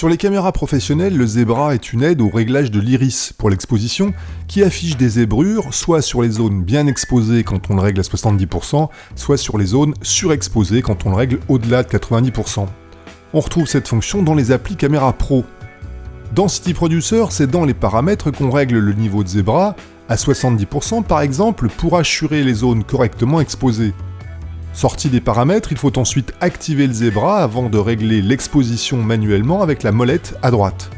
Sur les caméras professionnelles, le zébra est une aide au réglage de l'iris pour l'exposition qui affiche des zébrures soit sur les zones bien exposées quand on le règle à 70%, soit sur les zones surexposées quand on le règle au-delà de 90%. On retrouve cette fonction dans les applis Caméra Pro. Dans City Producer, c'est dans les paramètres qu'on règle le niveau de zébra à 70% par exemple pour assurer les zones correctement exposées. Sorti des paramètres, il faut ensuite activer le zébra avant de régler l'exposition manuellement avec la molette à droite.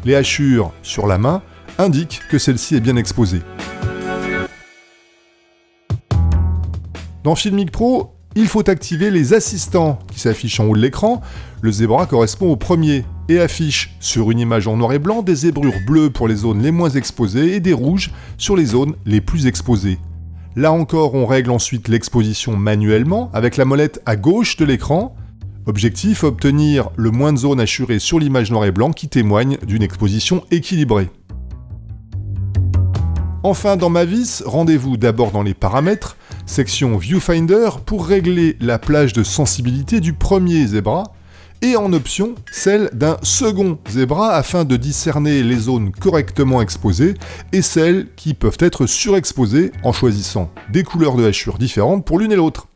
Les hachures sur la main indiquent que celle-ci est bien exposée. Dans Filmic Pro, il faut activer les assistants qui s'affichent en haut de l'écran. Le zébra correspond au premier et affiche sur une image en noir et blanc des zébrures bleues pour les zones les moins exposées et des rouges sur les zones les plus exposées. Là encore, on règle ensuite l'exposition manuellement avec la molette à gauche de l'écran. Objectif, obtenir le moins de zones assurées sur l'image noir et blanc qui témoigne d'une exposition équilibrée. Enfin, dans Mavis, rendez-vous d'abord dans les paramètres, section Viewfinder pour régler la plage de sensibilité du premier zébra, et en option, celle d'un second zébra afin de discerner les zones correctement exposées et celles qui peuvent être surexposées en choisissant des couleurs de hachures différentes pour l'une et l'autre.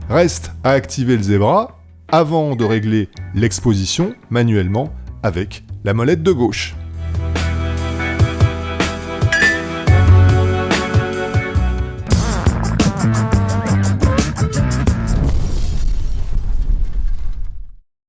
Reste à activer le zébra avant de régler l'exposition manuellement avec la molette de gauche.